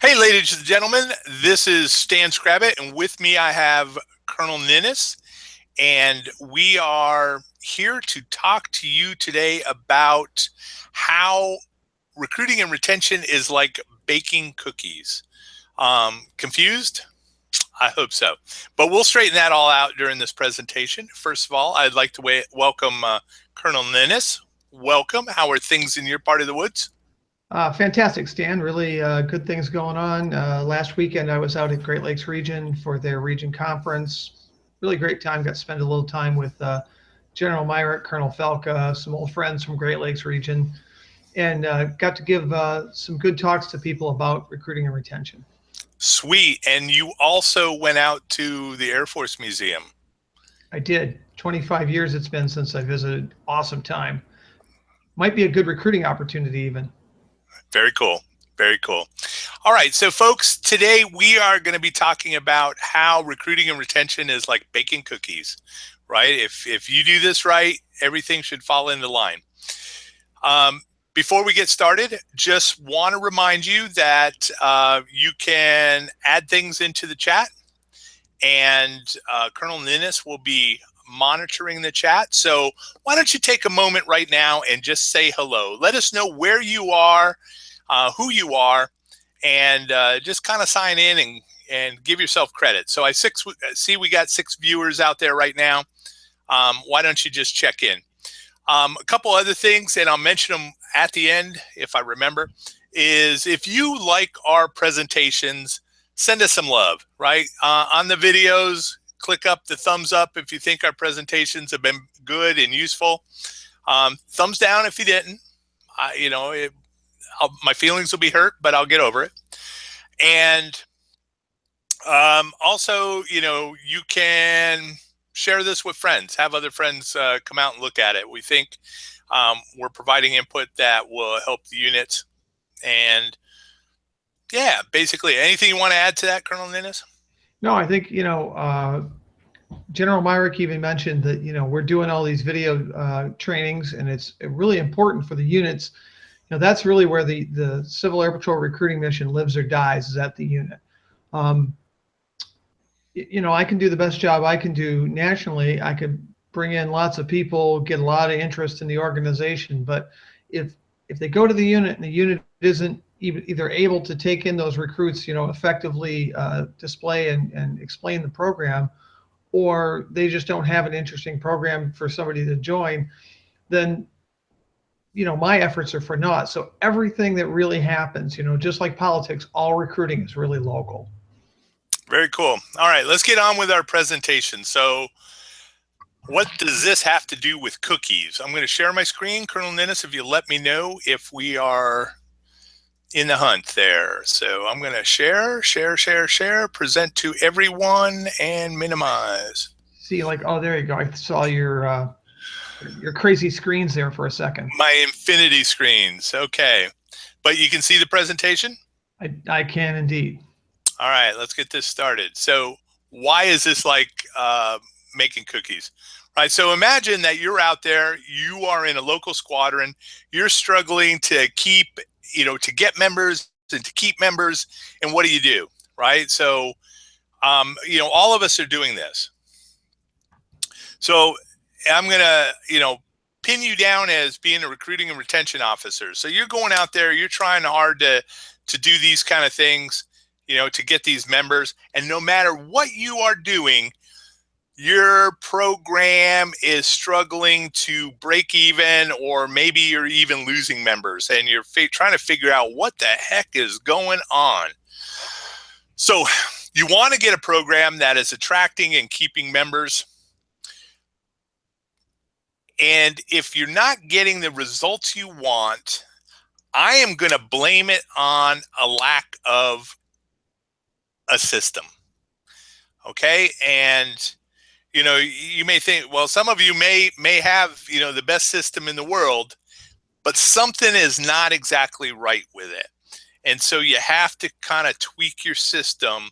Hey, ladies and gentlemen, this is Stan Scrabbit, and with me I have Colonel Ninnis, and we are here to talk to you today about how recruiting and retention is like baking cookies. Confused? I hope so. But we'll straighten that all out during this presentation. First of all, I'd like to welcome Colonel Ninnis. Welcome. How are things in your part of the woods? Fantastic, Stan. Really good things going on. Last weekend, I was out at Great Lakes Region for their region conference. Really great time. Got to spend a little time with General Myrick, Colonel Felka, some old friends from Great Lakes Region, and got to give some good talks to people about recruiting and retention. Sweet. And you also went out to the Air Force Museum. I did. 25 years it's been since I visited. Awesome time. Might be a good recruiting opportunity even. Very cool. Very cool. All right. So, folks, today we are going to be talking about how recruiting and retention is like baking cookies, right? If you do this right, everything should fall into line. Before we get started, just want to remind you that you can add things into the chat, and Colonel Ninnis will be monitoring the chat. So why don't you take a moment right now and just say hello. Let us know where you are, who you are, and just kind of sign in and give yourself credit. So I see we got 6 viewers out there right now. Why don't you just check in? A couple other things, and I'll mention them at the end if I remember, is if you like our presentations, send us some love, right? On the videos, click up the thumbs up if you think our presentations have been good and useful. Thumbs down if you didn't. My feelings will be hurt, but I'll get over it. And also, you can share this with friends. Have other friends come out and look at it. We think we're providing input that will help the units. And yeah, basically, anything you want to add to that, Colonel Ninnis? No, I think, General Myrick even mentioned that, we're doing all these video trainings, and it's really important for the units. That's really where the Civil Air Patrol recruiting mission lives or dies, is at the unit. I can do the best job I can do nationally. I could bring in lots of people, get a lot of interest in the organization. But if they go to the unit and the unit isn't either able to take in those recruits, effectively display and explain the program, or they just don't have an interesting program for somebody to join, then my efforts are for naught. So everything that really happens, just like politics, all recruiting is really local. Very cool. All right, let's get on with our presentation. So what does this have to do with cookies? I'm going to share my screen. Colonel Ninnis, if you let me know if we are in the hunt there. So I'm going to share, present to everyone, and minimize. See, oh, there you go. I saw your crazy screens there for a second. My infinity screens. Okay. But you can see the presentation? I can indeed. All right, let's get this started. So why is this like making cookies? Right. So imagine that you're out there, you are in a local squadron, you're struggling to keep, to get members and to keep members. And what do? Right. So, all of us are doing this. So I'm going to, pin you down as being a recruiting and retention officer. So you're going out there, you're trying hard to do these kind of things, to get these members. And no matter what you are doing, your program is struggling to break even, or maybe you're even losing members, and you're trying to figure out what the heck is going on. So you want to get a program that is attracting and keeping members. And if you're not getting the results you want, I am going to blame it on a lack of a system. Okay. And, you may think, well, some of you may have, the best system in the world, but something is not exactly right with it. And so you have to kind of tweak your system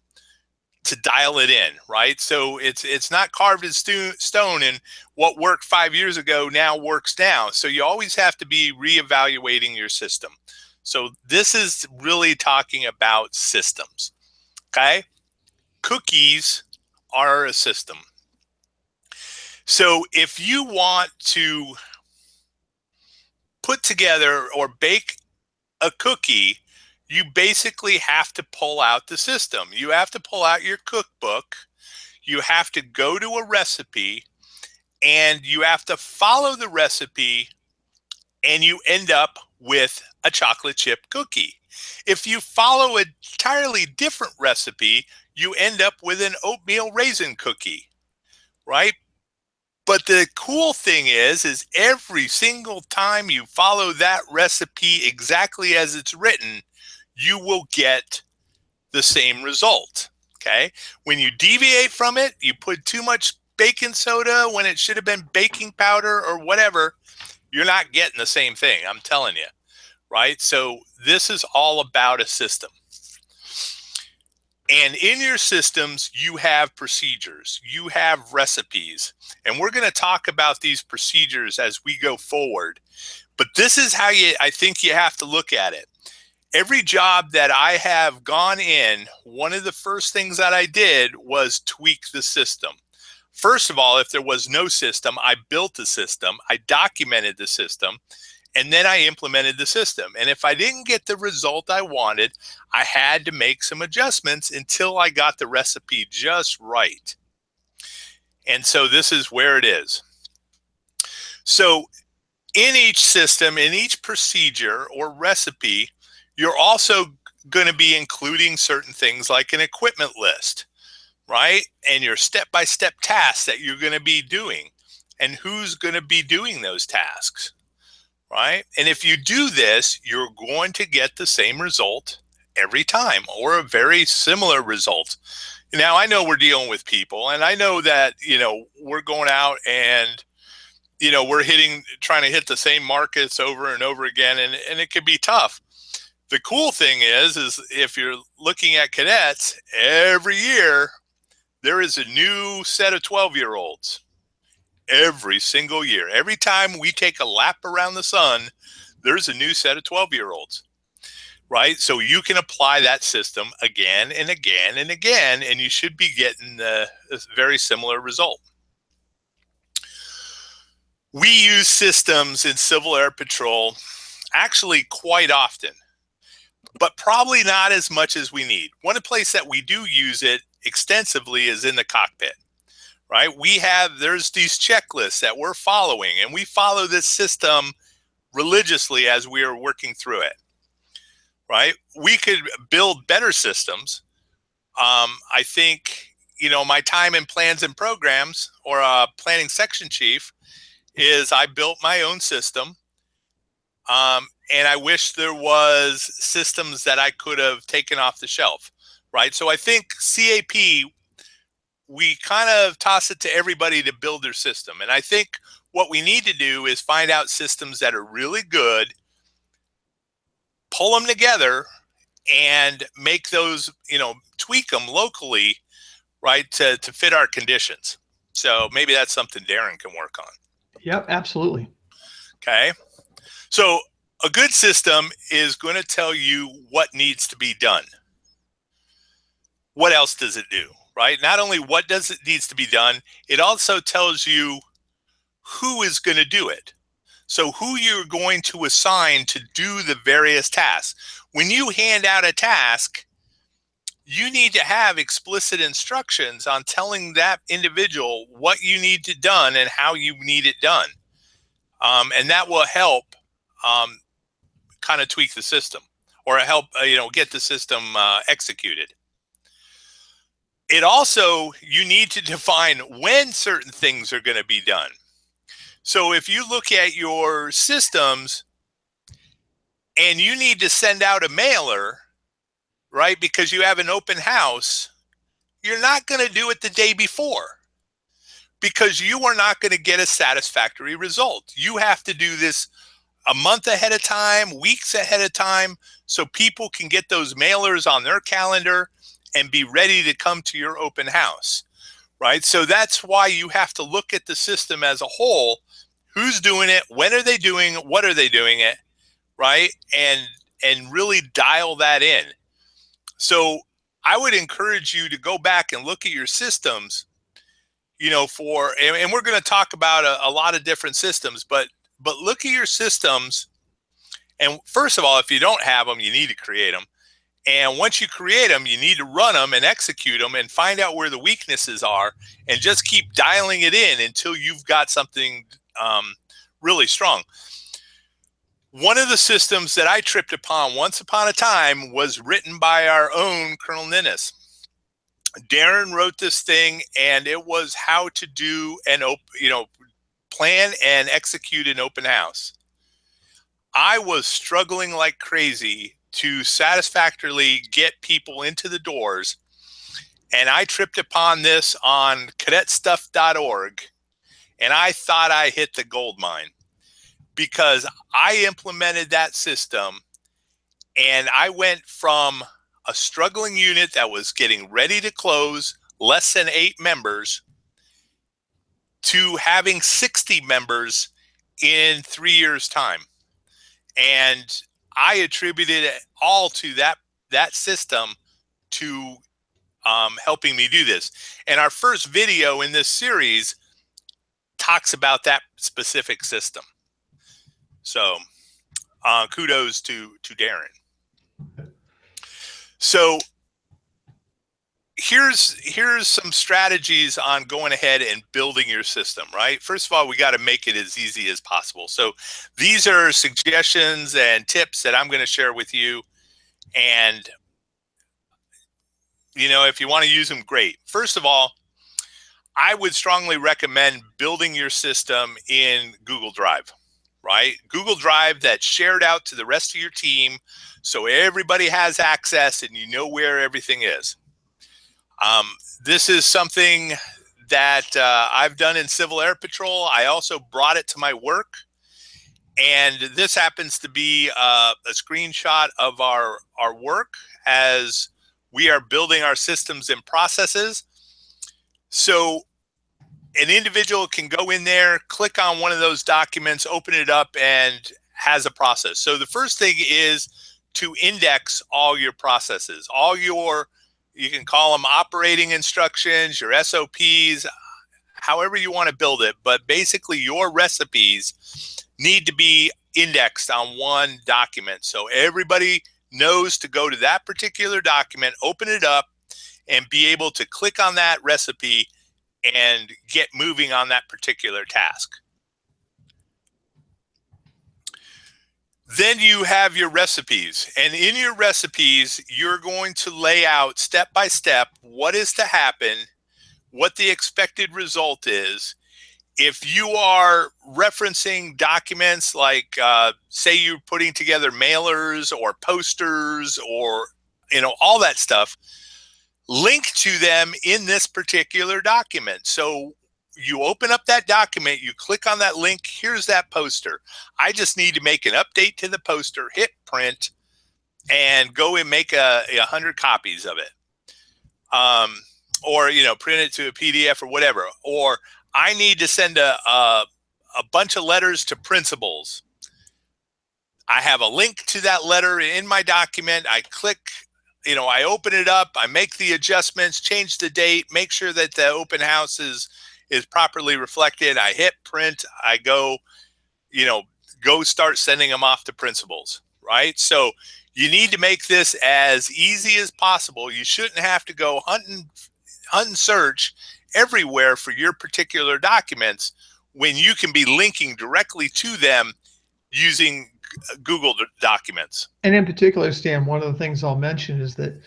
to dial it in, right? So it's not carved in stone, and what worked 5 years ago now works now. So you always have to be reevaluating your system. So this is really talking about systems. Okay. Cookies are a system. So if you want to put together or bake a cookie, you basically have to pull out the system. You have to pull out your cookbook. You have to go to a recipe and you have to follow the recipe, and you end up with a chocolate chip cookie. If you follow an entirely different recipe, you end up with an oatmeal raisin cookie, right? But the cool thing is every single time you follow that recipe exactly as it's written, you will get the same result. Okay. When you deviate from it, you put too much baking soda when it should have been baking powder or whatever, you're not getting the same thing. I'm telling you. Right. So this is all about a system. And in your systems, you have procedures, you have recipes, and we're going to talk about these procedures as we go forward. But this is how I think you have to look at it. Every job that I have gone in, one of the first things that I did was tweak the system. First of all, if there was no system, I built a system, I documented the system, and then I implemented the system. And if I didn't get the result I wanted, I had to make some adjustments until I got the recipe just right. And so this is where it is. So in each system, in each procedure or recipe, you're also going to be including certain things like an equipment list, right? And your step-by-step tasks that you're going to be doing and who's going to be doing those tasks. Right? And if you do this, you're going to get the same result every time or a very similar result. Now, I know we're dealing with people and I know that, we're going out and, we're trying to hit the same markets over and over again. And it can be tough. The cool thing is if you're looking at cadets, every year there is a new set of 12-year-olds. Every single year. Every time we take a lap around the sun, there's a new set of 12-year-olds, right? So you can apply that system again and again and again, and you should be getting a very similar result. We use systems in Civil Air Patrol actually quite often, but probably not as much as we need. One place that we do use it extensively is in the cockpit. Right? There's these checklists that we're following, and we follow this system religiously as we are working through it. Right? We could build better systems. I think, my time in plans and programs or a planning section chief is I built my own system. And I wish there was systems that I could have taken off the shelf. Right? So I think CAP, we kind of toss it to everybody to build their system. And I think what we need to do is find out systems that are really good, pull them together, and make those, tweak them locally, right, to fit our conditions. So maybe that's something Darren can work on. Yep, absolutely. Okay. So a good system is going to tell you what needs to be done. What else does it do? Right? Not only what needs to be done, it also tells you who is going to do it. So who you're going to assign to do the various tasks. When you hand out a task, you need to have explicit instructions on telling that individual what you need to done and how you need it done. And that will help kind of tweak the system or help, get the system executed. It also, you need to define when certain things are going to be done. So if you look at your systems and you need to send out a mailer, right, because you have an open house, you're not going to do it the day before because you are not going to get a satisfactory result. You have to do this a month ahead of time, weeks ahead of time, so people can get those mailers on their calendar and be ready to come to your open house, right? So that's why you have to look at the system as a whole. Who's doing it? When are they doing it? What are they doing it? Right? And and really dial that in. So I would encourage you to go back and look at your systems, and we're going to talk about a lot of different systems, but look at your systems. And first of all, if you don't have them, you need to create them. And once you create them, you need to run them and execute them and find out where the weaknesses are and just keep dialing it in until you've got something really strong. One of the systems that I tripped upon once upon a time was written by our own Colonel Ninnis. Darren wrote this thing, and it was how to do plan and execute an open house. I was struggling like crazy to satisfactorily get people into the doors, and I tripped upon this on cadetstuff.org, and I thought I hit the gold mine, because I implemented that system, and I went from a struggling unit that was getting ready to close, less than 8 members, to having 60 members in 3 years' time. And I attributed it all to that system to helping me do this. And our first video in this series talks about that specific system. So kudos to Darren. So here's some strategies on going ahead and building your system, right? First of all, we got to make it as easy as possible. So these are suggestions and tips that I'm going to share with you. And, if you want to use them, great. First of all, I would strongly recommend building your system in Google Drive, right? Google Drive that's shared out to the rest of your team, so everybody has access and you know where everything is. This is something that I've done in Civil Air Patrol. I also brought it to my work, and this happens to be a screenshot of our work as we are building our systems and processes. So an individual can go in there, click on one of those documents, open it up, and has a process. So the first thing is to index all your processes, you can call them operating instructions, your SOPs, however you want to build it. But basically, your recipes need to be indexed on one document. So everybody knows to go to that particular document, open it up, and be able to click on that recipe and get moving on that particular task. Then you have your recipes, and in your recipes, you're going to lay out step by step what is to happen, what the expected result is. If you are referencing documents like, say you're putting together mailers or posters or, all that stuff, link to them in this particular document. So you open up that document, you click on that link, here's that poster. I just need to make an update to the poster, hit print, and go and make 100 copies of it. Or, print it to a PDF or whatever. Or I need to send a bunch of letters to principals. I have a link to that letter in my document. I click, I open it up, I make the adjustments, change the date, make sure that the open house is properly reflected. I hit print, I go start sending them off to principals, right? So you need to make this as easy as possible. You shouldn't have to go hunt and search everywhere for your particular documents when you can be linking directly to them using Google documents. And in particular, Stan, one of the things I'll mention is that,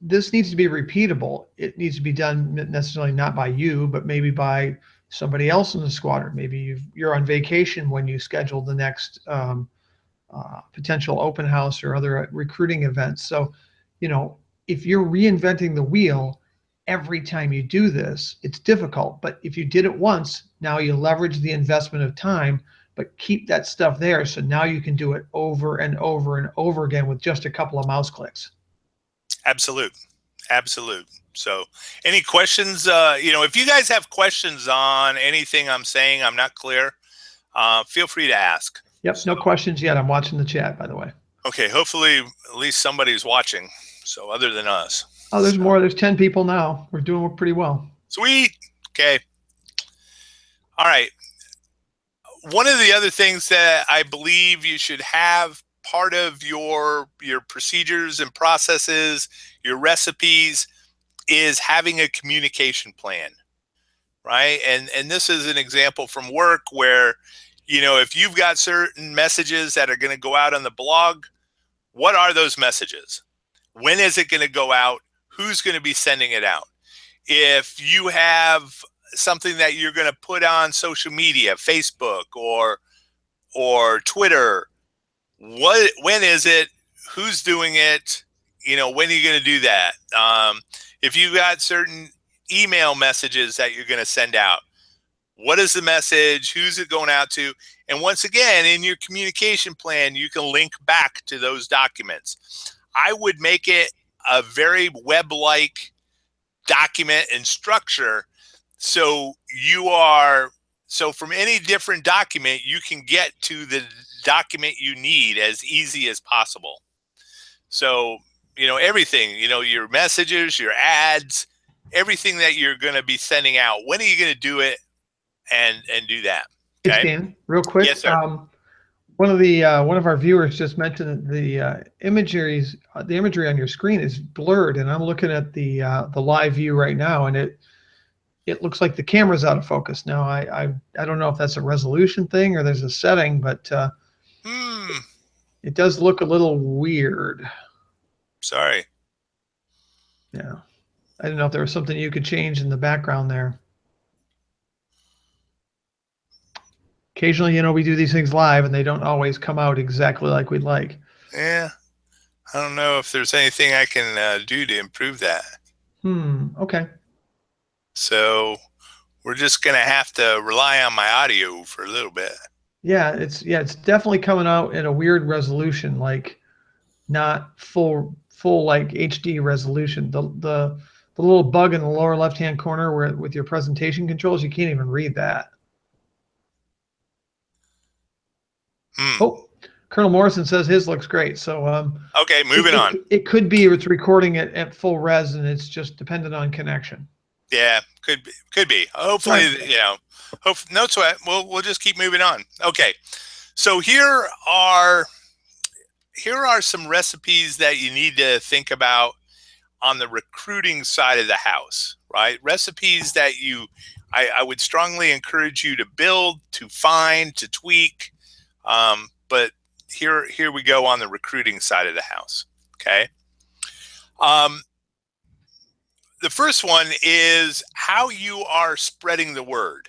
this needs to be repeatable. It needs to be done necessarily not by you, but maybe by somebody else in the squadron. Maybe you're on vacation when you schedule the next potential open house or other recruiting events. So, if you're reinventing the wheel every time you do this, it's difficult. But if you did it once, now you leverage the investment of time, but keep that stuff there. So now you can do it over and over and over again with just a couple of mouse clicks. Absolute. So any questions, if you guys have questions on anything I'm saying, I'm not clear, feel free to ask. Yep. So, No questions yet. I'm watching the chat, by the way. okay, hopefully at least somebody's watching. So other than us. Oh, there's So, more. There's 10 people now. We're doing pretty well. sweet. Okay. All right. One of the other things that I believe you should have part of your procedures and processes, your recipes, is having a communication plan, right? And this is an example from work where, if you've got certain messages that are going to go out on the blog, what are those messages? When is it going to go out? Who's going to be sending it out? If you have something that you're going to put on social media, Facebook or Twitter, when is it? Who's doing it? When are you going to do that? If you got certain email messages that you're going to send out, what is the message? Who's it going out to? And once again, in your communication plan, you can link back to those documents. I would make it a very web-like document and structure. So from any different document, you can get to the document you need as easy as possible. So, everything, your messages, your ads, everything that you're going to be sending out, when are you going to do it and do that? Hey, Okay. Stan, real quick. Yes, sir. One of our viewers just mentioned that the imagery on your screen is blurred, and I'm looking at the live view right now, and it looks like the camera's out of focus. Now, I don't know if that's a resolution thing or there's a setting, but it does look a little weird. Sorry. Yeah. I don't know if there was something you could change in the background there. Occasionally, we do these things live and they don't always come out exactly like we'd like. Yeah. I don't know if there's anything I can do to improve that. Okay. So we're just going to have to rely on my audio for a little bit. Yeah, it's definitely coming out in a weird resolution, like not full like HD resolution. The little bug in the lower left-hand corner where with your presentation controls, you can't even read that. Oh, Colonel Morrison says his looks great. So okay, moving on. It could be it's recording it at full res and it's just dependent on connection. Yeah, could be. Hopefully, no sweat. We'll just keep moving on. Okay, so here are some recipes that you need to think about on the recruiting side of the house, right? Recipes that I would strongly encourage you to build, to find, to tweak. But here we go on the recruiting side of the house. Okay. The first one is how you are spreading the word,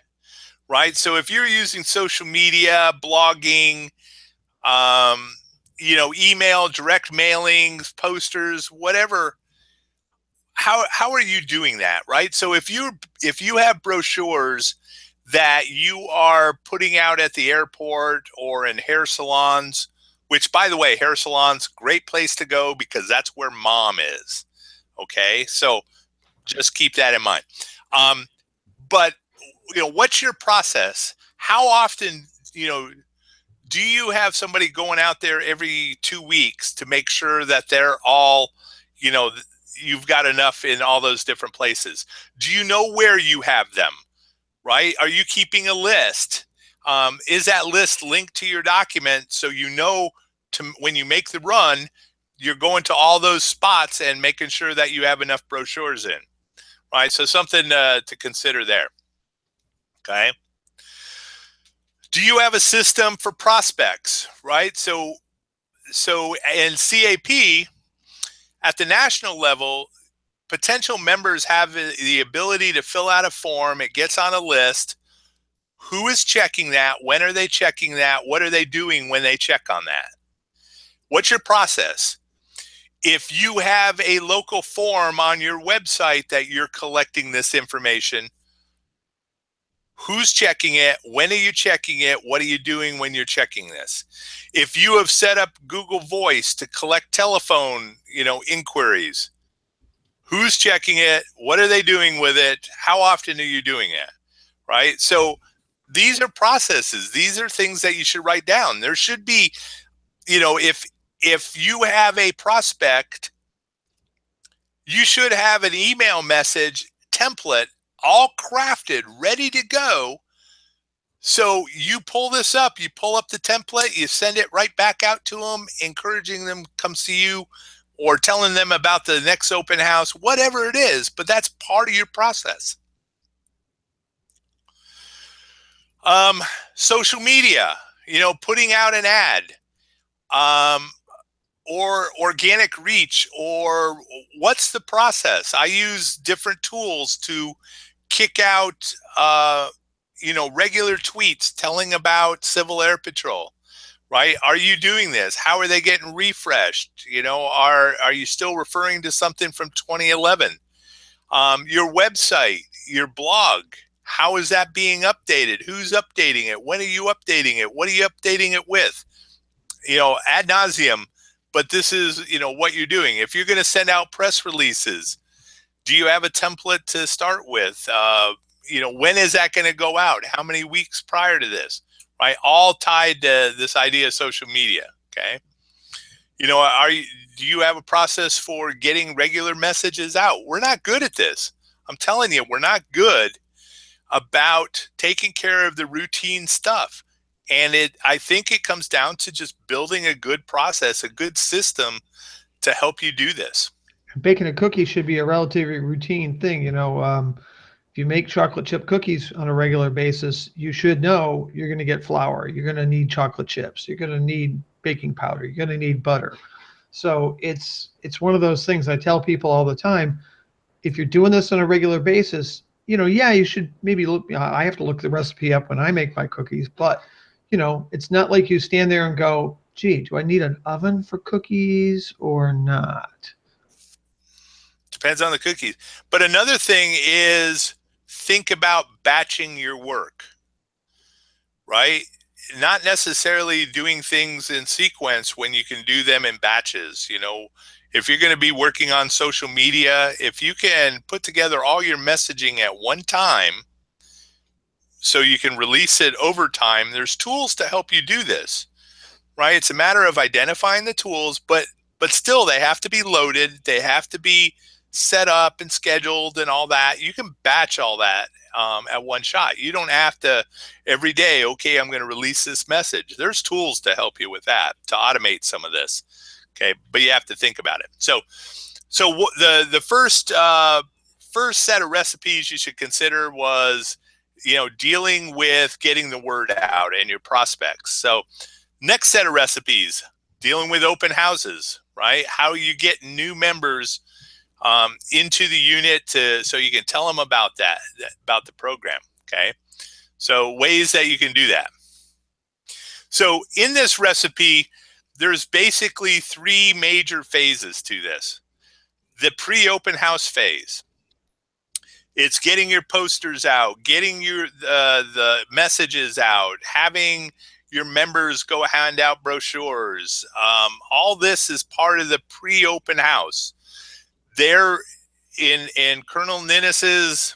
right? So if you're using social media, blogging, email, direct mailings, posters, whatever, how are you doing that, right? So if you have brochures that you are putting out at the airport or in hair salons, which, by the way, hair salons, great place to go because that's where mom is. Okay, so just keep that in mind. But what's your process? How often do you have somebody going out there every 2 weeks to make sure that they're all you've got enough in all those different places? Do you know where you have them? Right? Are you keeping a list? Is that list linked to your document so when you make the run, you're going to all those spots and making sure that you have enough brochures in, right? So something to consider there. Okay. Do you have a system for prospects, right? So in CAP at the national level, potential members have the ability to fill out a form. It gets on a list. Who is checking that? When are they checking that? What are they doing when they check on that? What's your process? If you have a local form on your website that you're collecting this information, who's checking it? When are you checking it? What are you doing when you're checking this? If you have set up Google Voice to collect telephone, inquiries, who's checking it? What are they doing with it? How often are you doing it? Right? So these are processes. These are things that you should write down. There should be, if you have a prospect, you should have an email message template all crafted, ready to go. So you pull this up, you pull up the template, you send it right back out to them, encouraging them to come see you or telling them about the next open house, whatever it is, but that's part of your process. Social media, putting out an ad, or organic reach, or what's the process? I use different tools to kick out, regular tweets telling about Civil Air Patrol, right? Are you doing this? How are they getting refreshed? Are you still referring to something from 2011? Your website, your blog, how is that being updated? Who's updating it? When are you updating it? What are you updating it with? Ad nauseum, but this is, what you're doing. If you're going to send out press releases, do you have a template to start with? When is that going to go out? How many weeks prior to this? Right? All tied to this idea of social media. Okay. Do you have a process for getting regular messages out? We're not good at this. I'm telling you, we're not good about taking care of the routine stuff. And I think it comes down to just building a good process, a good system to help you do this. Baking a cookie should be a relatively routine thing. If you make chocolate chip cookies on a regular basis, you should know you're going to get flour. You're going to need chocolate chips. You're going to need baking powder. You're going to need butter. So it's one of those things I tell people all the time. If you're doing this on a regular basis, you should maybe look. I have to look the recipe up when I make my cookies, but it's not like you stand there and go, gee, do I need an oven for cookies or not? Depends on the cookies. But another thing is think about batching your work, right? Not necessarily doing things in sequence when you can do them in batches. If you're going to be working on social media, if you can put together all your messaging at one time so you can release it over time, there's tools to help you do this, right? It's a matter of identifying the tools, but still they have to be loaded. They have to be set up and scheduled and all that. You can batch all that at one shot. You don't have to every day, okay, I'm going to release this message. There's tools to help you with that, to automate some of this. Okay, but you have to think about it. So the first set of recipes you should consider was, dealing with getting the word out and your prospects. So next set of recipes, dealing with open houses, right? How you get new members into the unit so you can tell them about about the program. Okay. So ways that you can do that. So in this recipe, there's basically three major phases to this. The pre-open house phase. It's getting your posters out, getting the messages out, having your members go hand out brochures. All this is part of the pre-open house. There in Colonel Ninnis's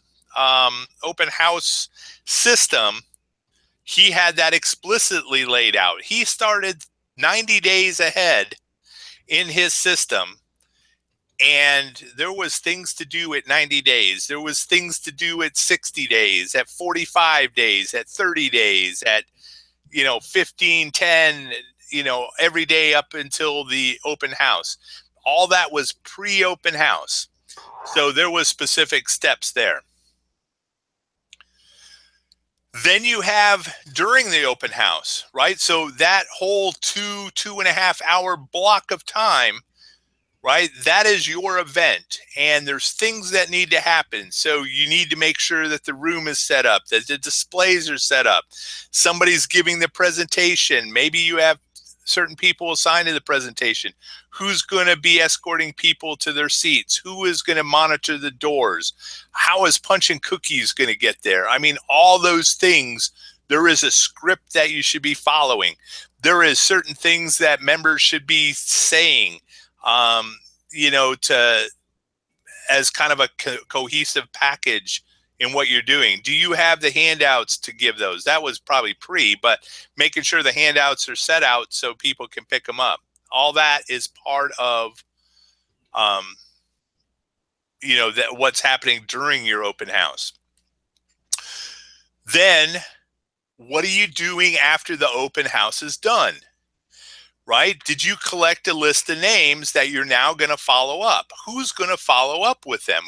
open house system, he had that explicitly laid out. He started 90 days ahead in his system, and there was things to do at 90 days. There was things to do at 60 days, at 45 days, at 30 days, at 15, 10, every day up until the open house. All that was pre-open house. So there was specific steps there. Then you have during the open house, right? So that whole 2.5 hour block of time, right? That is your event, and there's things that need to happen. So you need to make sure that the room is set up, that the displays are set up. Somebody's giving the presentation. Maybe you have certain people assigned to the presentation. Who's going to be escorting people to their seats? Who is going to monitor the doors? How is Punch and Cookies going to get there? I mean, all those things, there is a script that you should be following. There is certain things that members should be saying, as kind of a cohesive package in what you're doing? Do you have the handouts to give those? That was probably pre, but making sure the handouts are set out so people can pick them up. All that is part of, um, that what's happening during your open house. Then, what are you doing after the open house is done? Right? Did you collect a list of names that you're now going to follow up? Who's going to follow up with them?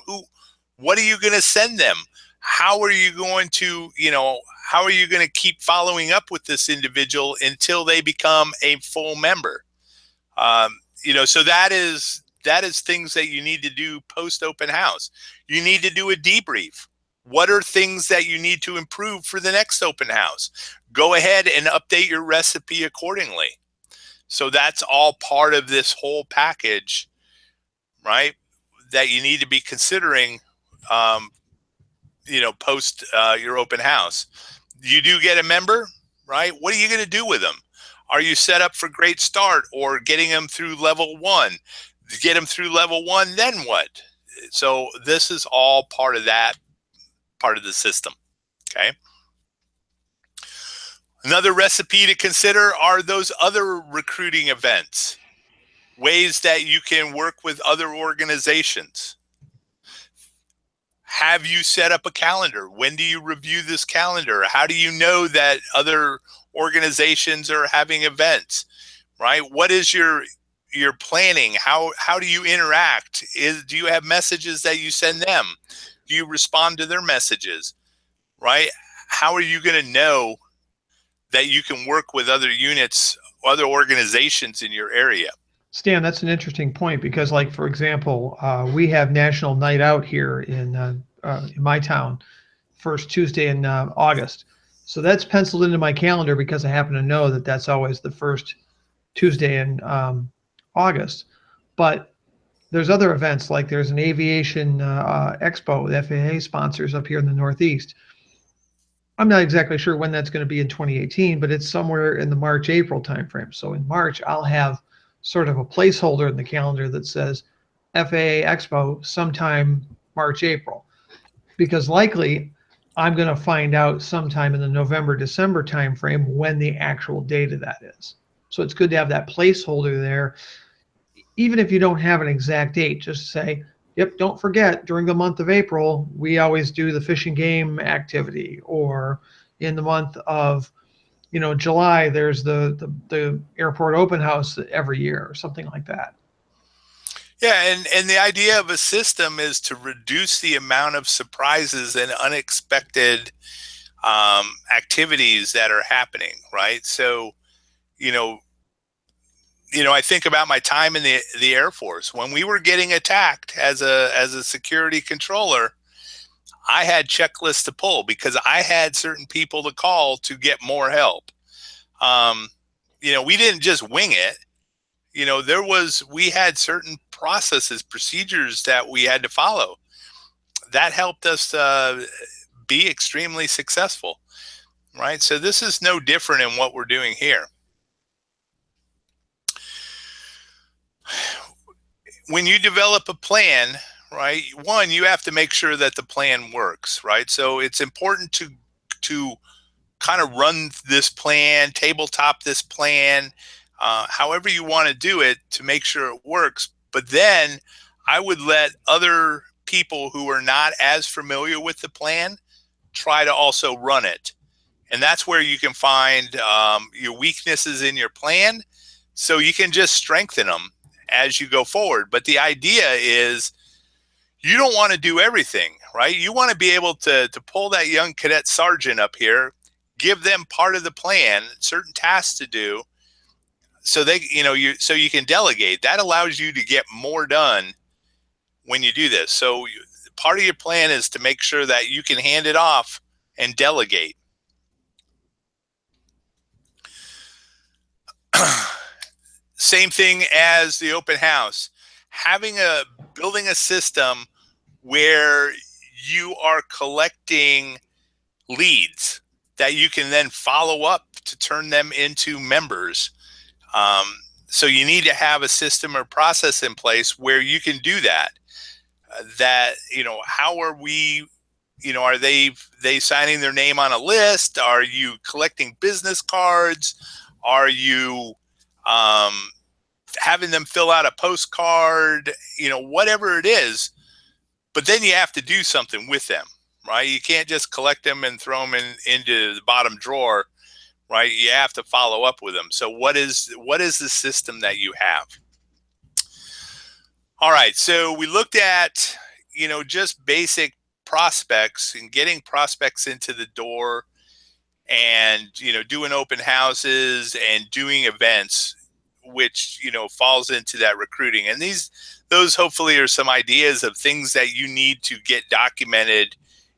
What are you going to send them? How are you going to, how are you going to keep following up with this individual until they become a full member? So that is things that you need to do post open house. You need to do a debrief. What are things that you need to improve for the next open house? Go ahead and update your recipe accordingly. So that's all part of this whole package, right? That you need to be considering, post your open house. You do get a member, right? What are you going to do with them? Are you set up for great start or getting them through level 1? Get them through level 1, then what? So this is all part of that, part of the system, okay? Another recipe to consider are those other recruiting events, ways that you can work with other organizations. Have you set up a calendar? When do you review this calendar? How do you know that other organizations are having events, right? What is your planning? How do you interact? Do you have messages that you send them? Do you respond to their messages, right? How are you going to know that you can work with other units, other organizations in your area? Stan, that's an interesting point because, like, for example, we have National Night Out here in my town, first Tuesday in August. So that's penciled into my calendar because I happen to know that that's always the first Tuesday in August. But there's other events, like there's an aviation expo with FAA sponsors up here in the Northeast. I'm not exactly sure when that's going to be in 2018, but it's somewhere in the March, April timeframe. So in March, I'll have sort of a placeholder in the calendar that says FAA Expo sometime March, April, because likely I'm going to find out sometime in the November, December timeframe when the actual date of that is. So it's good to have that placeholder there, even if you don't have an exact date. Just say, yep, don't forget during the month of April, we always do the fish and game activity, or in the month of July, there's the airport open house every year or something like that. Yeah, and the idea of a system is to reduce the amount of surprises and unexpected activities that are happening, right? So, I think about my time in the Air Force when we were getting attacked as a security controller. I had checklists to pull because I had certain people to call to get more help. We didn't just wing it. We had certain processes, procedures that we had to follow. That helped us be extremely successful, right? So this is no different in what we're doing here. When you develop a plan, right, one, you have to make sure that the plan works, right? So it's important to kind of run this plan, tabletop this plan, however you want to do it to make sure it works. But then I would let other people who are not as familiar with the plan try to also run it. And that's where you can find your weaknesses in your plan, so you can just strengthen them as you go forward. But the idea is you don't want to do everything, right? You want to be able to pull that young cadet sergeant up here, give them part of the plan, certain tasks to do, so they, so you can delegate. That allows you to get more done when you do this. So part of your plan is to make sure that you can hand it off and delegate. Same thing as the open house. Building a system where you are collecting leads that you can then follow up to turn them into members. So you need to have a system or process in place where you can do that. How are we are they signing their name on a list? Are you collecting business cards? Are you um, having them fill out a postcard? Whatever it is. But then you have to do something with them, right? You can't just collect them and throw them into the bottom drawer, right? You have to follow up with them. So what is the system that you have? All right, so we looked at, just basic prospects and getting prospects into the door, and, doing open houses and doing events, which, falls into that recruiting. And those hopefully are some ideas of things that you need to get documented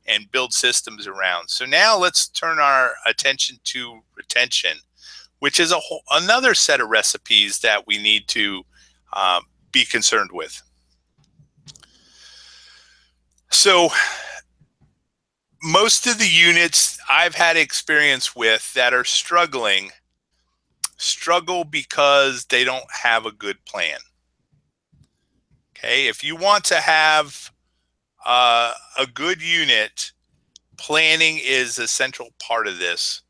and build systems around. So now let's turn our attention to retention, which is another set of recipes that we need to be concerned with. So most of the units I've had experience with that are struggle because they don't have a good plan. Okay, if you want to have a good unit, planning is a central part of this,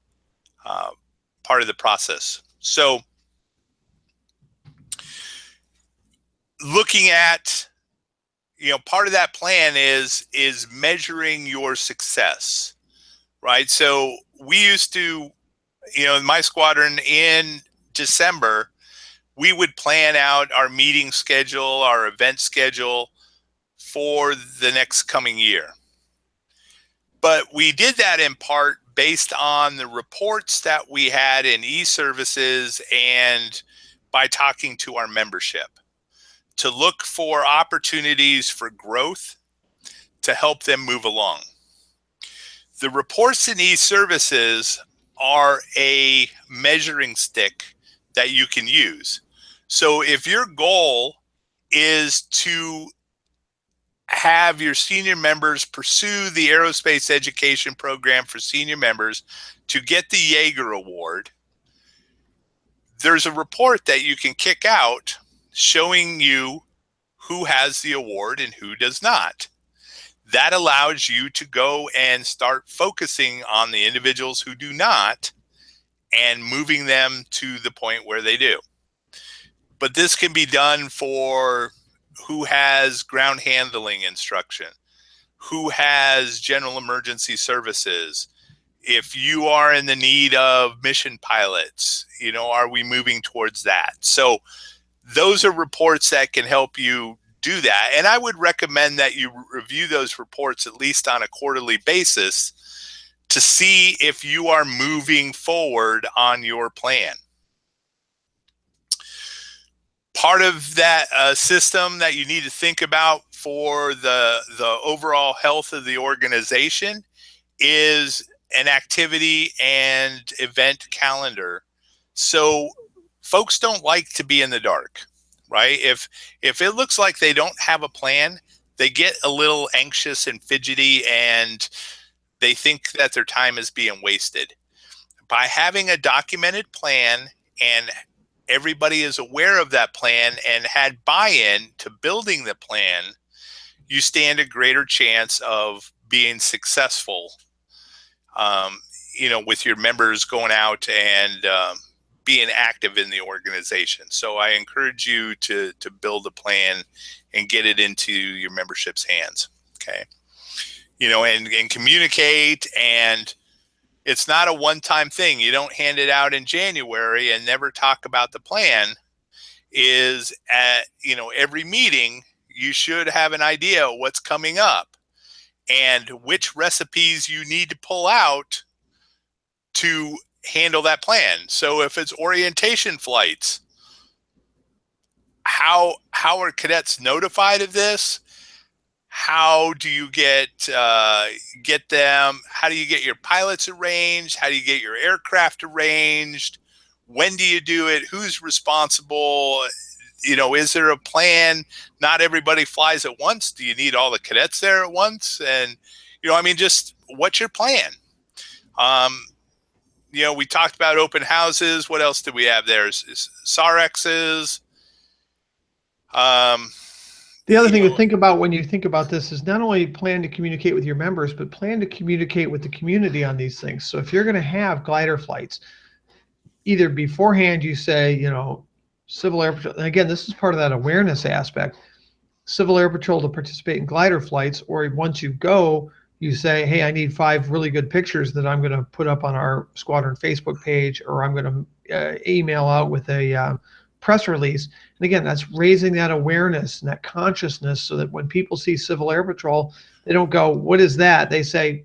part of the process. So looking at, part of that plan is measuring your success, right? So we used to, in my squadron in December, we would plan out our meeting schedule, our event schedule for the next coming year. But we did that in part based on the reports that we had in e-services and by talking to our membership to look for opportunities for growth to help them move along. The reports in e-services are a measuring stick that you can use. So if your goal is to have your senior members pursue the aerospace education program for senior members to get the Jaeger Award, there's a report that you can kick out showing you who has the award and who does not. That allows you to go and start focusing on the individuals who do not and moving them to the point where they do. But this can be done for who has ground handling instruction, who has general emergency services. If you are in the need of mission pilots, are we moving towards that? So those are reports that can help you do that. And I would recommend that you review those reports at least on a quarterly basis to see if you are moving forward on your plan. Part of that system that you need to think about for the overall health of the organization is an activity and event calendar. So folks don't like to be in the dark, right? If it looks like they don't have a plan, they get a little anxious and fidgety and they think that their time is being wasted. By having a documented plan and everybody is aware of that plan and had buy-in to building the plan, you stand a greater chance of being successful, with your members going out and being active in the organization. So I encourage you to build a plan and get it into your membership's hands. Okay. And communicate, and it's not a one-time thing. You don't hand it out in January and never talk about the plan. Is at, every meeting, you should have an idea of what's coming up and which recipes you need to pull out to handle that plan. So if it's orientation flights, how are cadets notified of this? How do you get them? How do you get your pilots arranged? How do you get your aircraft arranged? When do you do it? Who's responsible? Is there a plan? Not everybody flies at once. Do you need all the cadets there at once? And, just what's your plan? We talked about open houses. What else do we have there? SARXs. The other you thing to know, think about when you think about this is not only plan to communicate with your members, but plan to communicate with the community on these things. So if you're going to have glider flights, either beforehand you say, Civil Air Patrol, and again, this is part of that awareness aspect, Civil Air Patrol to participate in glider flights, or once you go, you say, hey, I need 5 really good pictures that I'm going to put up on our squadron Facebook page, or I'm going to email out with a press release. And again, that's raising that awareness and that consciousness so that when people see Civil Air Patrol, they don't go, what is that? They say,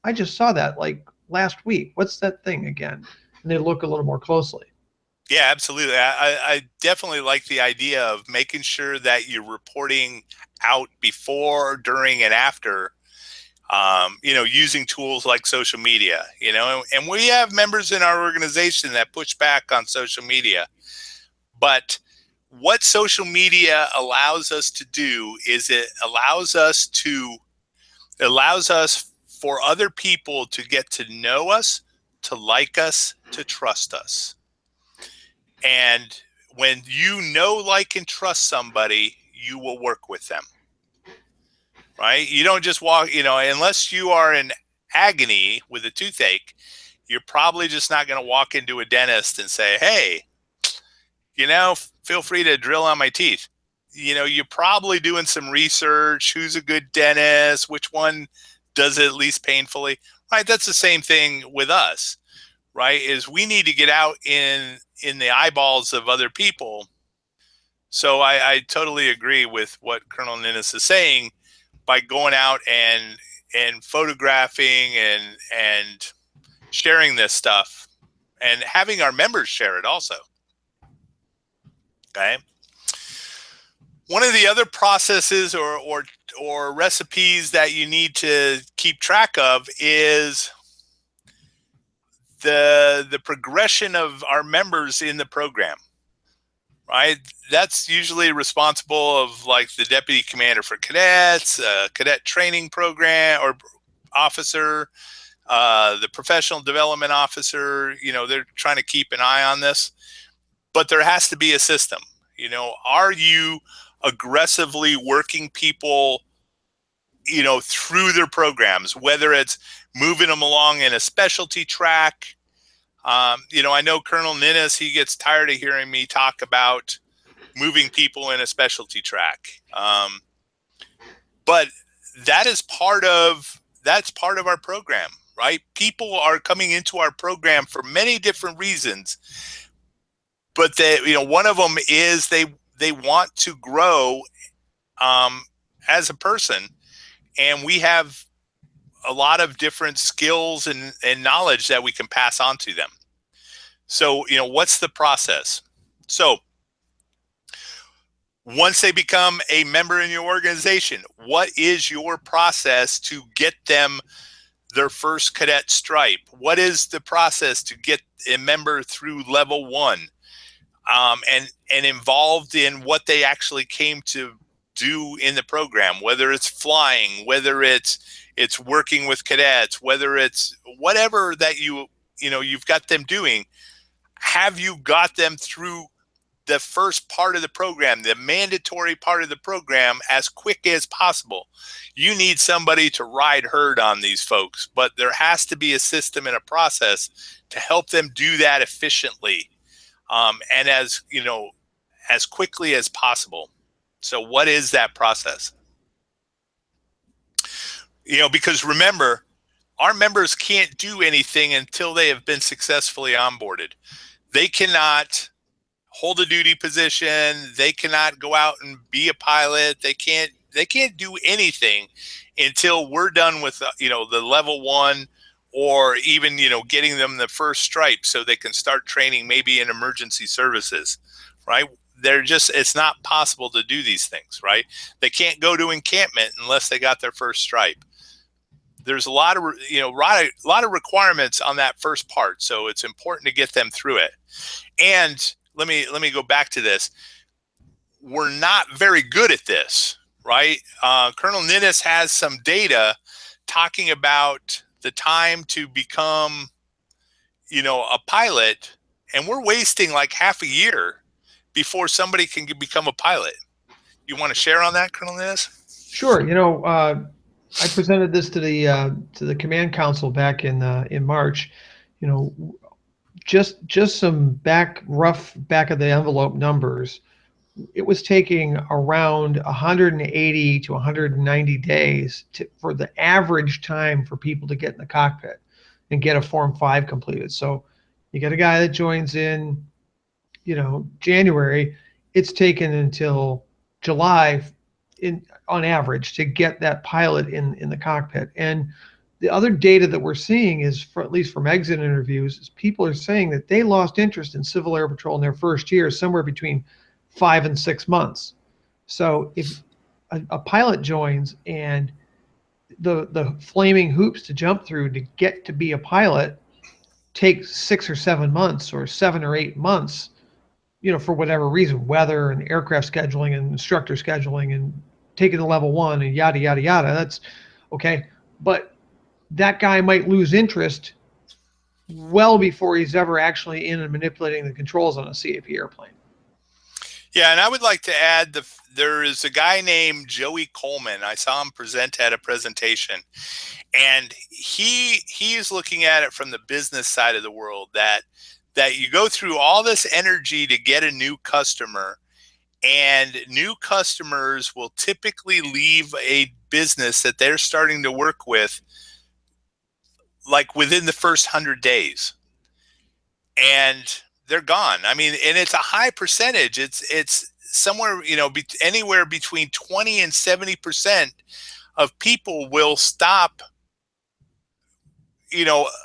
I just saw that like last week. What's that thing again? And they look a little more closely. yeah, absolutely. I definitely like the idea of making sure that you're reporting out before, during, and after. Using tools like social media. And we have members in our organization that push back on social media. But what social media allows us to do is it allows us for other people to get to know us, to like us, to trust us. And when you know, like, and trust somebody, you will work with them, right? You don't just walk, unless you are in agony with a toothache, you're probably just not going to walk into a dentist and say, hey, feel free to drill on my teeth. You're probably doing some research. Who's a good dentist? Which one does it least painfully? Right. That's the same thing with us, right? Is we need to get out in the eyeballs of other people. So I totally agree with what Colonel Ninnis is saying by going out and photographing and sharing this stuff and having our members share it also. Okay. One of the other processes or recipes that you need to keep track of is the progression of our members in the program, right? That's usually responsible of like the deputy commander for cadets, cadet training program or officer, the professional development officer. They're trying to keep an eye on this, but there has to be a system. Are you aggressively working people, through their programs, whether it's moving them along in a specialty track? I know Colonel Ninnis, he gets tired of hearing me talk about moving people in a specialty track. But that's part of our program, right? People are coming into our program for many different reasons, but one of them is they want to grow as a person, and we have a lot of different skills and knowledge that we can pass on to them. So, what's the process? So once they become a member in your organization, what is your process to get them their first cadet stripe? What is the process to get a member through level 1 and involved in what they actually came to do in the program, whether it's flying, whether it's working with cadets, whether it's whatever that you've got them doing? Have you got them through the first part of the program, the mandatory part of the program, as quick as possible? You need somebody to ride herd on these folks, but there has to be a system and a process to help them do that efficiently, and as quickly as possible. So what is that process? Because remember, our members can't do anything until they have been successfully onboarded. They cannot hold a duty position. They cannot go out and be a pilot. They can't do anything until we're done with the level 1, or even getting them the first stripe so they can start training maybe in emergency services, right? It's not possible to do these things, right? They can't go to encampment unless they got their first stripe. There's a lot of requirements on that first part, so it's important to get them through it. And let me go back to this. We're not very good at this, right? Colonel Ninnis has some data talking about the time to become, a pilot, and we're wasting like half a year before somebody can become a pilot. you want to share on that, Colonel Nez? Sure. I presented this to the command council back in March. You know, just some rough back of the envelope numbers. It was taking around 180 to 190 days for the average time for people to get in the cockpit and get a Form 5 completed. So you got a guy that joins in, January. It's taken until July on average to get that pilot in the cockpit. And the other data that we're seeing is, at least from exit interviews, is people are saying that they lost interest in Civil Air Patrol in their first year, somewhere between 5 and 6 months. So if a pilot joins and the flaming hoops to jump through to get to be a pilot takes 6 or 7 months or 7 or 8 months, for whatever reason, weather and aircraft scheduling and instructor scheduling and taking the level one and yada, yada, yada, that's okay. But that guy might lose interest well before he's ever actually in and manipulating the controls on a CAP airplane. Yeah, and I would like to add there is a guy named Joey Coleman. I saw him present at a presentation, and he's looking at it from the business side of the world, that you go through all this energy to get a new customer, and new customers will typically leave a business that they're starting to work with like within the first 100 days. And they're gone. I mean, and it's a high percentage. It's somewhere, anywhere between 20 and 70% of people will stop,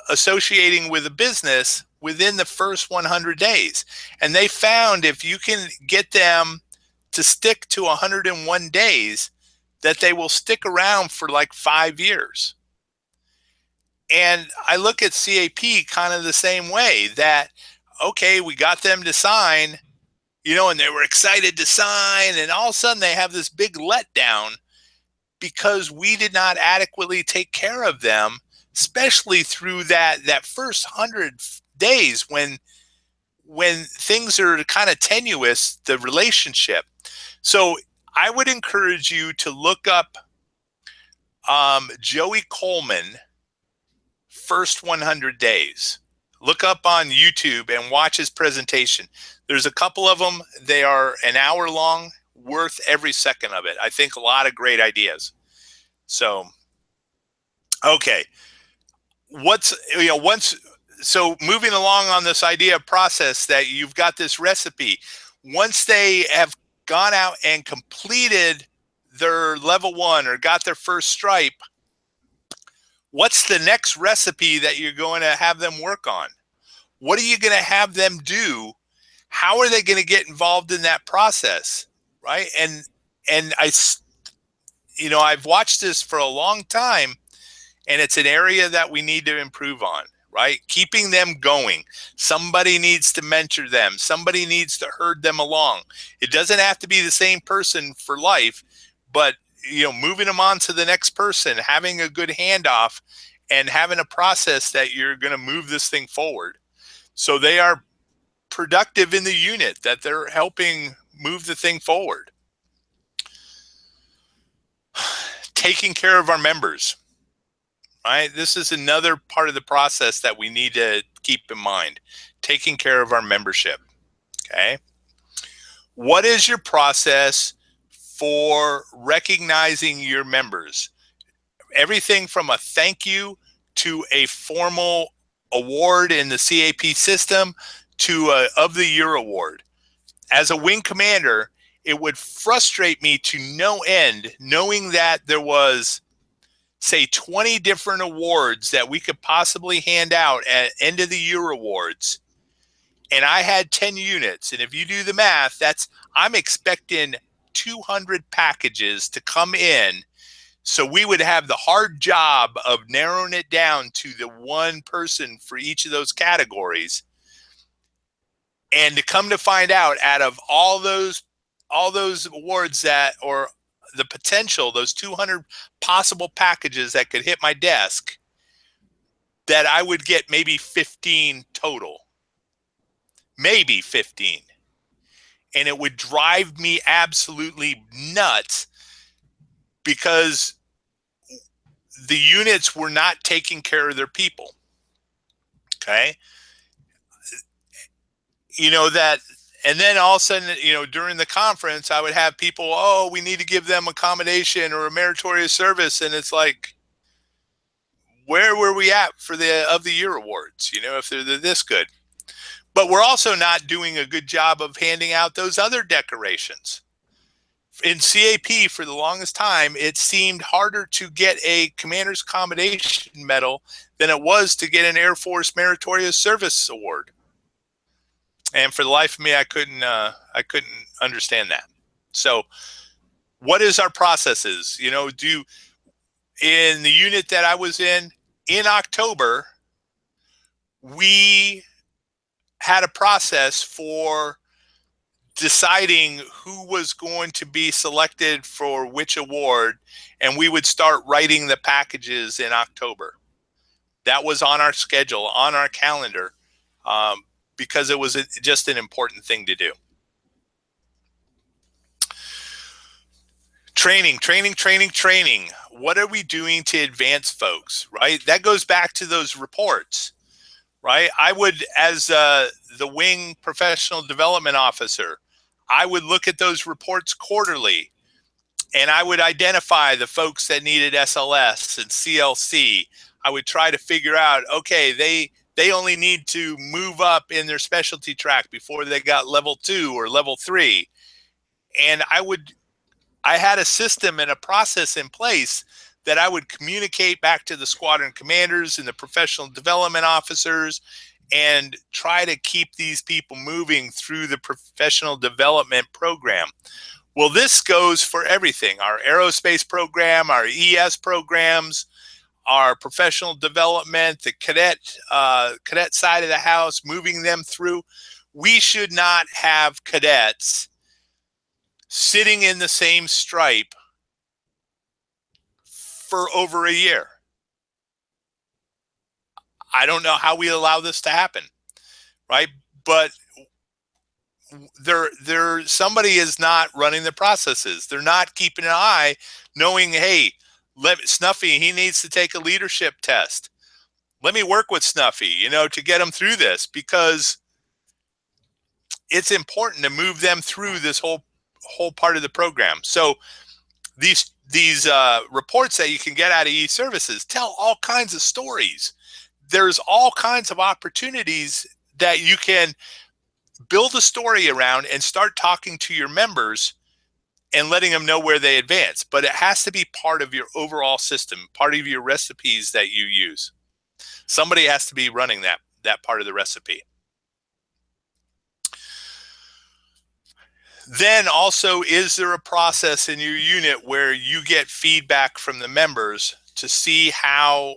associating with a business within the first 100 days. And they found if you can get them to stick to 101 days, that they will stick around for like 5 years. And I look at CAP kind of the same way, that, okay, we got them to sign, and they were excited to sign, and all of a sudden they have this big letdown because we did not adequately take care of them, especially through that first 100 days when things are kind of tenuous, the relationship. So I would encourage you to look up Joey Coleman, first 100 days. Look up on YouTube and watch his presentation. There's a couple of them. They are an hour long, worth every second of it. I think a lot of great ideas. So, okay. So moving along on this idea of process, that you've got this recipe. Once they have gone out and completed their level one or got their first stripe, what's the next recipe that you're going to have them work on? What are you going to have them do? How are they going to get involved in that process? Right. And I've watched this for a long time, and it's an area that we need to improve on, right? Keeping them going. Somebody needs to mentor them. Somebody needs to herd them along. It doesn't have to be the same person for life, but moving them on to the next person, having a good handoff, and having a process that you're going to move this thing forward. So they are productive in the unit, that they're helping move the thing forward. Taking care of our members, right? This is another part of the process that we need to keep in mind. Taking care of our membership, okay? What is your process for recognizing your members? Everything from a thank you to a formal award in the CAP system to a of the year award. As a wing commander, it would frustrate me to no end knowing that there was, say, 20 different awards that we could possibly hand out at end of the year awards, and I had 10 units. And if you do the math, I'm expecting 200 packages to come in. So we would have the hard job of narrowing it down to the one person for each of those categories. And to come to find out of all those awards or the potential, those 200 possible packages that could hit my desk, that I would get maybe 15 total. Maybe 15. and it would drive me absolutely nuts because the units were not taking care of their people. Okay. That, and then all of a sudden, during the conference, I would have people, oh, we need to give them accommodation or a meritorious service. And it's like, where were we at for the of the year awards, if they're this good? But we're also not doing a good job of handing out those other decorations. In CAP, for the longest time, it seemed harder to get a Commander's Accommodation Medal than it was to get an Air Force Meritorious Service Award. And for the life of me, I couldn't understand that. So, what is our processes? In the unit that I was in October, we had a process for deciding who was going to be selected for which award, and we would start writing the packages in October. That was on our schedule, on our calendar, because it was just an important thing to do. Training. What are we doing to advance folks, right? That goes back to those reports, right? I would, as the wing professional development officer, I would look at those reports quarterly, and I would identify the folks that needed SLS and CLC. I would try to figure out, okay, they only need to move up in their specialty track before they got level 2 or level 3. And I had a system and a process in place that I would communicate back to the squadron commanders and the professional development officers and try to keep these people moving through the professional development program. Well, this goes for everything: our aerospace program, our ES programs, our professional development, the cadet side of the house, moving them through. We should not have cadets sitting in the same stripe for over a year. I don't know how we allow this to happen, right? But somebody is not running the processes. They're not keeping an eye, knowing, hey, Snuffy, he needs to take a leadership test. Let me work with Snuffy, to get him through this, because it's important to move them through this whole part of the program. So these reports that you can get out of e-services tell all kinds of stories. There's all kinds of opportunities that you can build a story around and start talking to your members and letting them know where they advance. But it has to be part of your overall system, part of your recipes that you use. Somebody has to be running that part of the recipe. Then also, is there a process in your unit where you get feedback from the members to see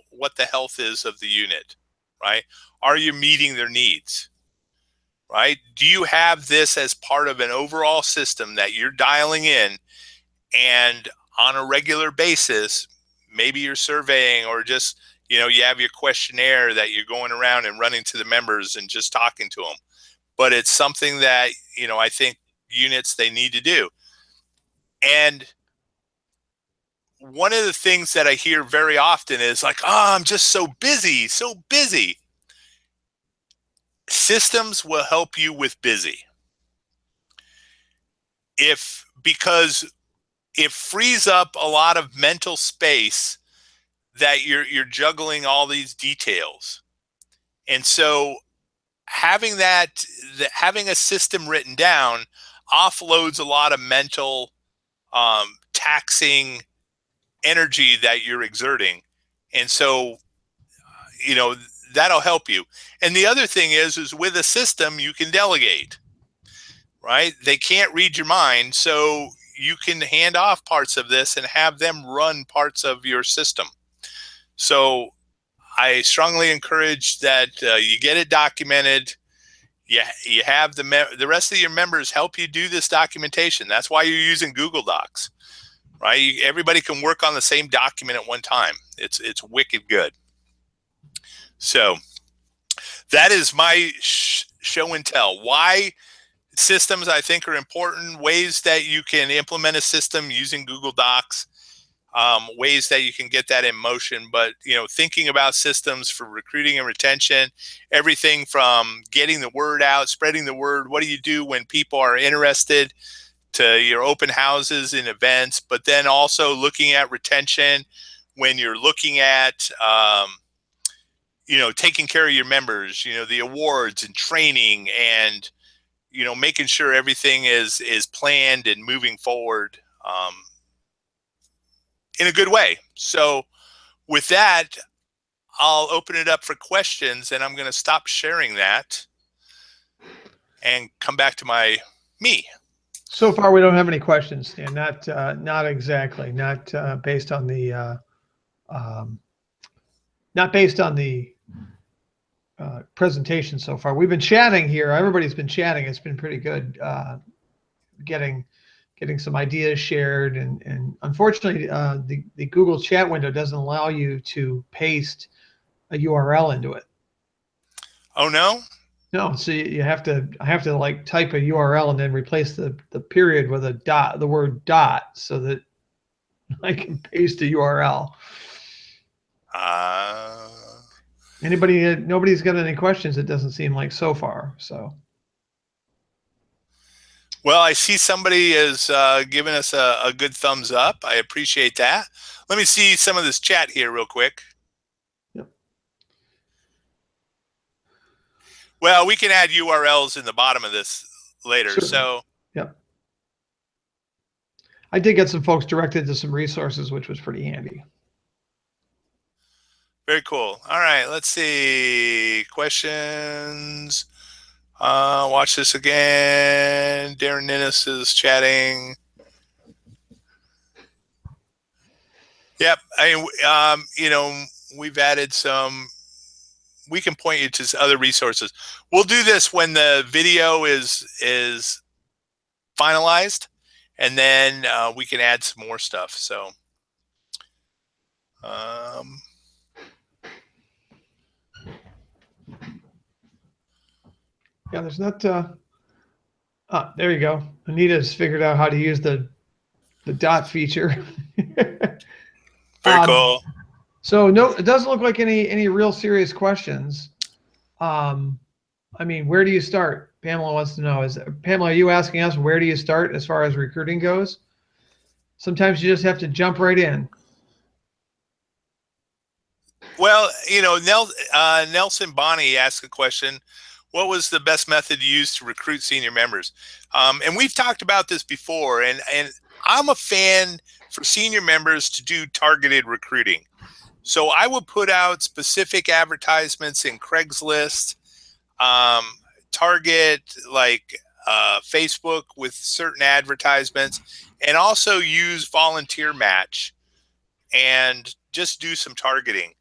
what the health is of the unit, right? Are you meeting their needs, right? Do you have this as part of an overall system that you're dialing in, and on a regular basis, maybe you're surveying, or just, you have your questionnaire that you're going around and running to the members and just talking to them. But it's something that, I think units, they need to do. And one of the things that I hear very often is like, oh, I'm just so busy. Systems will help you with busy. Because it frees up a lot of mental space that you're juggling all these details. And so having a system written down offloads a lot of mental taxing energy that you're exerting. And so, that'll help you. And the other thing is with a system, you can delegate, right? They can't read your mind, so you can hand off parts of this and have them run parts of your system. So I strongly encourage that you get it documented. You have the rest of your members help you do this documentation. That's why you're using Google Docs, right? Everybody can work on the same document at one time. It's wicked good. So that is my show and tell. Why Systems, I think, are important. Ways that you can implement a system using Google Docs, ways that you can get that in motion. But, thinking about systems for recruiting and retention, everything from getting the word out, spreading the word. What do you do when people are interested, to your open houses and events, but then also looking at retention when you're looking at, taking care of your members, the awards and training, and making sure everything is planned and moving forward in a good way. So with that, I'll open it up for questions, and I'm going to stop sharing that and come back to me. So far, we don't have any questions, Stan. Not exactly. Based on the not based on the presentation so far. We've been chatting here. Everybody's been chatting. It's been pretty good. Getting some ideas shared, and unfortunately, the Google chat window doesn't allow you to paste a URL into it. Oh no. No, so I have to like type a URL and then replace the period with a dot, the word dot, so that I can paste a URL. Nobody's got any questions, it doesn't seem like, so far. So. Well, I see somebody is giving us a good thumbs up. I appreciate that. Let me see some of this chat here real quick. Yep. Well, we can add URLs in the bottom of this later. Certainly. So. Yep. I did get some folks directed to some resources, which was pretty handy. Very cool. All right, let's see. Questions. Watch this again. Darren Ninnis is chatting. Yep. We've added some. We can point you to other resources. We'll do this when the video is finalized, and then we can add some more stuff. So. Yeah, there's not. There you go. Anita's figured out how to use the dot feature. Very cool. So no, it doesn't look like any real serious questions. I mean, where do you start? Pamela wants to know. Pamela, are you asking us where do you start as far as recruiting goes? Sometimes you just have to jump right in. Well, Nelson Bonnie asked a question. What was the best method used to recruit senior members? And we've talked about this before, and I'm a fan for senior members to do targeted recruiting. So I would put out specific advertisements in Craigslist, target like Facebook with certain advertisements, and also use Volunteer Match and just do some targeting.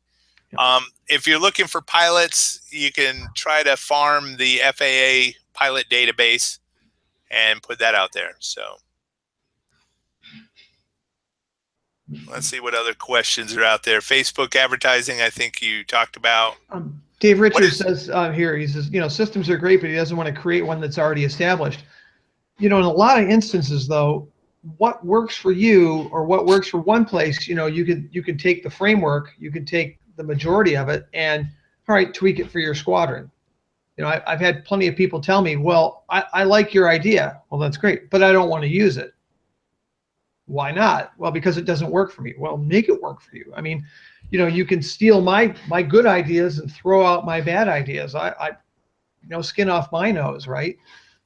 If you're looking for pilots, you can try to farm the FAA pilot database and put that out there. So let's see what other questions are out there. Facebook advertising, I think you talked about. Dave Richards says here, he says, systems are great, but he doesn't want to create one that's already established. In a lot of instances, though, what works for you or what works for one place, you can take the framework, you can take the majority of it, and all right, tweak it for your squadron. I've had plenty of people tell me, well, I like your idea. Well, that's great, but I don't want to use it. Why not? Well, because it doesn't work for me. Well, make it work for you. I mean, you can steal my good ideas and throw out my bad ideas. I skin off my nose, right?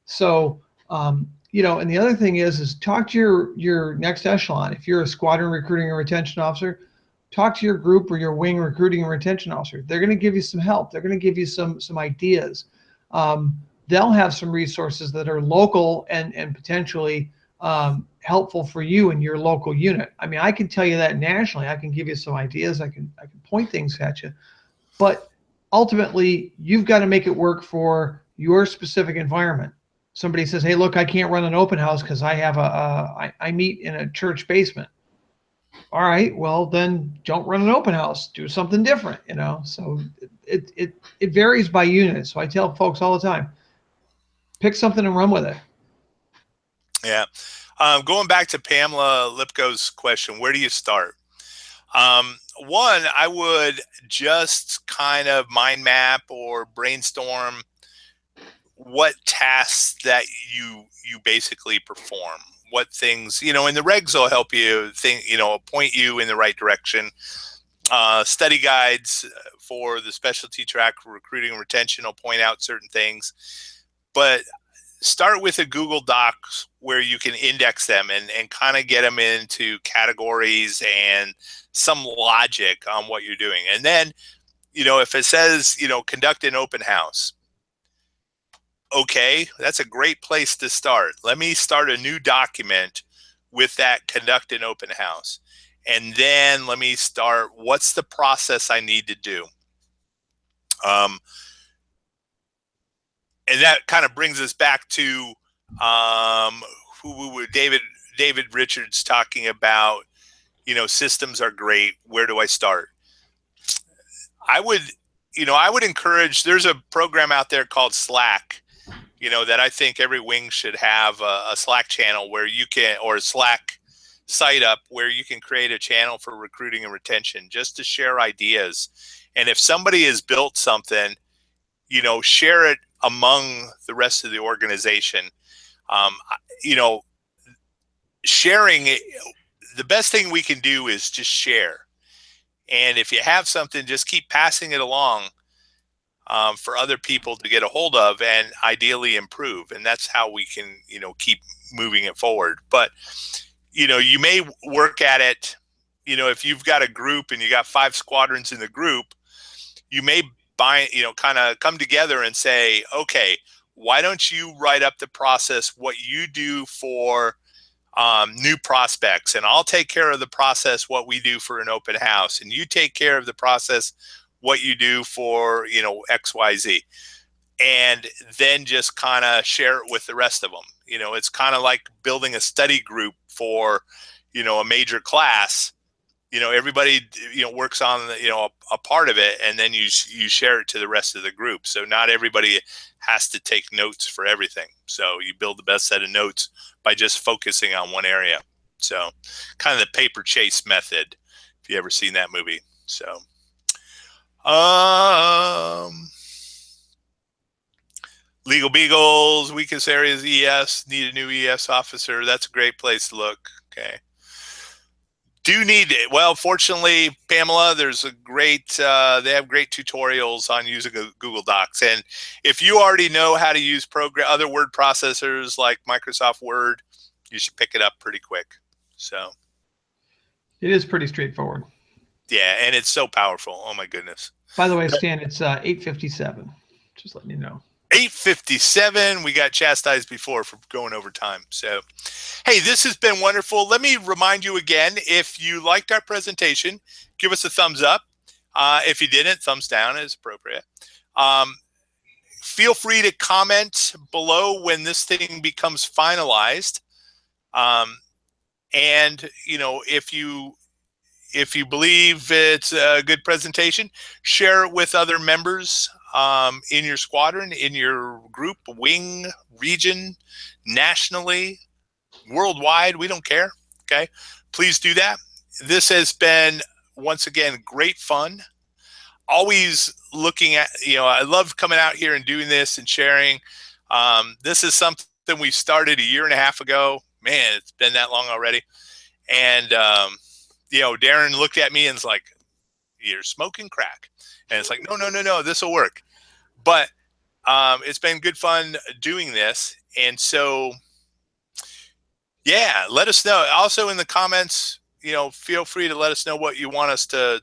So, and the other thing is talk to your next echelon. If you're a squadron recruiting and retention officer, talk to your group or your wing recruiting and retention officer. They're going to give you some help. They're going to give you some ideas. They'll have some resources that are local and potentially helpful for you in your local unit. I mean, I can tell you that nationally. I can give you some ideas. I can point things at you, but ultimately, you've got to make it work for your specific environment. Somebody says, "Hey, look, I can't run an open house because I have I meet in a church basement." All right, well then don't run an open house. Do something different, So it varies by unit. So I tell folks all the time, pick something and run with it. Yeah. Going back to Pamela Lipko's question, where do you start? One, I would just kind of mind map or brainstorm what tasks that you basically perform. What things, and the regs will help you point you in the right direction. Study guides for the specialty track recruiting and retention will point out certain things, but start with a Google Docs where you can index them and kind of get them into categories and some logic on what you're doing. And then, if it says, conduct an open house, okay, that's a great place to start. Let me start a new document with that conduct an open house. And then let me start, what's the process I need to do? And that kind of brings us back to David Richards talking about, systems are great. Where do I start? I would encourage, there's a program out there called Slack, that I think every wing should have a Slack channel where you can, or a Slack site up where you can create a channel for recruiting and retention just to share ideas. And if somebody has built something, share it among the rest of the organization. Sharing it, the best thing we can do is just share. And if you have something, just keep passing it along for other people to get a hold of and ideally improve. And that's how we can, keep moving it forward. But, you may work at it, if you've got a group and you got 5 squadrons in the group, you may kind of come together and say, okay, why don't you write up the process, what you do for new prospects, and I'll take care of the process, what we do for an open house, and you take care of the process, what you do for, XYZ. And then just kind of share it with the rest of them. It's kind of like building a study group for, a major class. Everybody, works on, a part of it, and then you share it to the rest of the group. So not everybody has to take notes for everything. So you build the best set of notes by just focusing on one area. So kind of the paper chase method, if you ever seen that movie. So, Legal Beagles, weakest areas, ES, need a new ES officer. That's a great place to look. Okay. Do need it. Well, fortunately, Pamela, there's a great, they have great tutorials on using Google Docs. And if you already know how to use other word processors like Microsoft Word, you should pick it up pretty quick. So it is pretty straightforward. Yeah, and it's so powerful. Oh my goodness. By the way, Stan, it's 8:57. Just letting you know. 8:57. We got chastised before for going over time. So, hey, this has been wonderful. Let me remind you again, if you liked our presentation, give us a thumbs up. If you didn't, thumbs down is appropriate. Feel free to comment below when this thing becomes finalized. And, if you believe it's a good presentation, share it with other members in your squadron, in your group, wing, region, nationally, worldwide. We don't care. Okay. Please do that. This has been, once again, great fun. Always looking at, I love coming out here and doing this and sharing. This is something we started a year and a half ago. Man, it's been that long already. And, Darren looked at me and was like, you're smoking crack. And it's like, no, this will work. But it's been good fun doing this. And so, yeah, let us know. Also in the comments, feel free to let us know what you want us to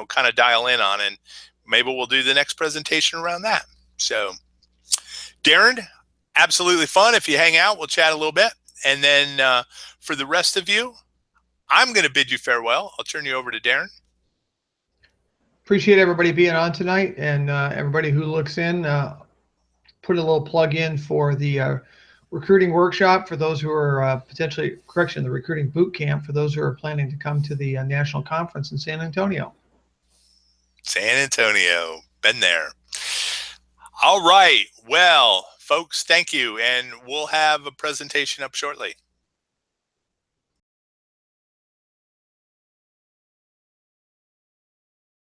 kind of dial in on, and maybe we'll do the next presentation around that. So, Darren, absolutely fun. If you hang out, we'll chat a little bit. And then for the rest of you, I'm going to bid you farewell. I'll turn you over to Darren. Appreciate everybody being on tonight, and everybody who looks in. Put a little plug in for the recruiting workshop for those who are the recruiting boot camp for those who are planning to come to the national conference in San Antonio. San Antonio, been there. All right. Well, folks, thank you. And we'll have a presentation up shortly.